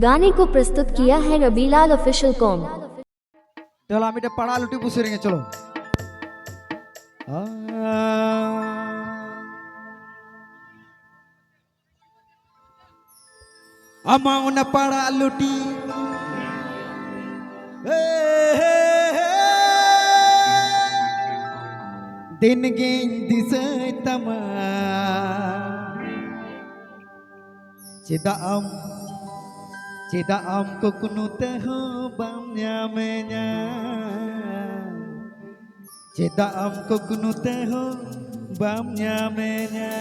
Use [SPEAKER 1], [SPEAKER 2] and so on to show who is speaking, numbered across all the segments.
[SPEAKER 1] गाने को प्रस्तुत किया है रबीलाल ऑफिशियल कॉम।
[SPEAKER 2] चलो আমি এটা পাড়া লুটি বসে রেখে চলো আমাও না পাড়া লুটি दिन गेन दिसे तमा Ceda am ko kuno teho bam nyamenya Ceda am ko kuno teho bam nyamenya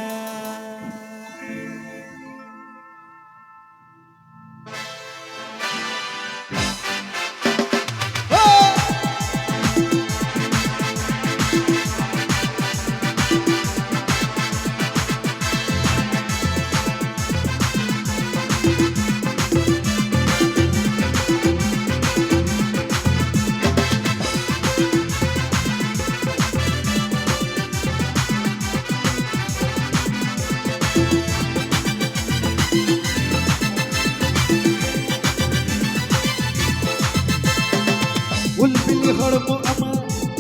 [SPEAKER 2] Ulpili hormo ama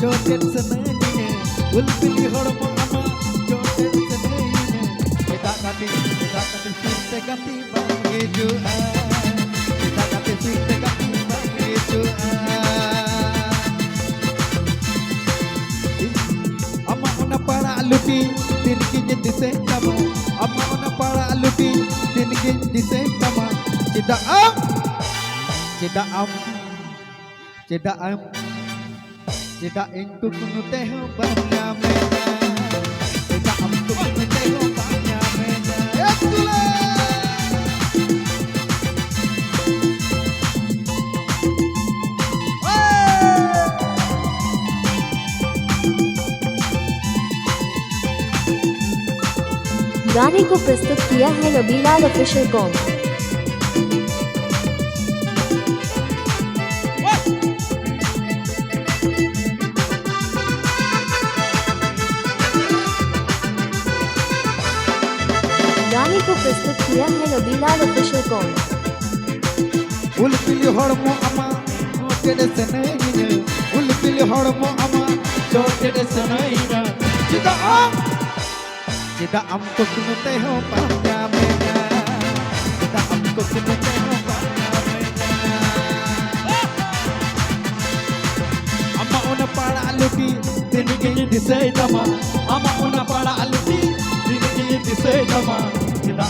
[SPEAKER 2] joten senainya Ulpili hormo ama joten senainya Kita kati sinte kati bangi jua Kita kati sinte kati bangi jua Ama una para aluti tinki dise tama Ama una para aluti tinki dise tama Cida am Ceda engku kuno teho banya mena Ceda amku kuno teho banya mena Yakula
[SPEAKER 1] गाने को प्रस्तुत किया है Rabilal official com. गाने को प्रस्तुत किया है Rabilal official com.
[SPEAKER 2] Ulpili hormo ama joten senainya Ulpili hormo ama joten senainya Cida am ko kuno teho banya mena Cida am ko kuno teho banya mena Ama una para aluti tinki dise tama Ama una para aluti tinki dise tama Cida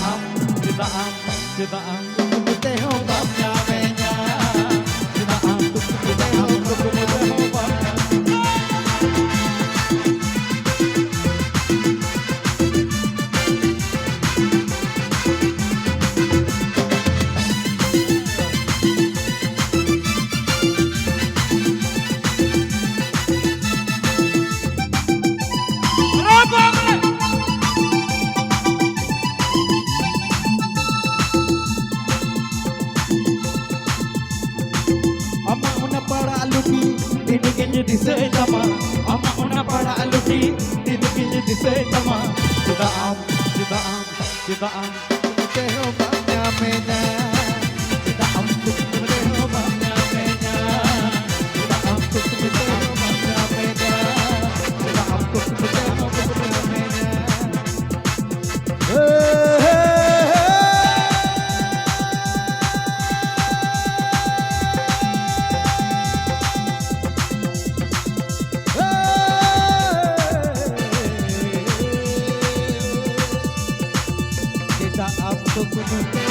[SPEAKER 2] am kuno teho banya mena Cida am kuno teho banya Ama una para aluti tinki dise tama Ama una para aluti tinki dise tama Cida am kuno teho banya mena Cida am kuno teho banya mena Cida am kuno teho banya mena Cida am kuno teho banya mena Kita am kuno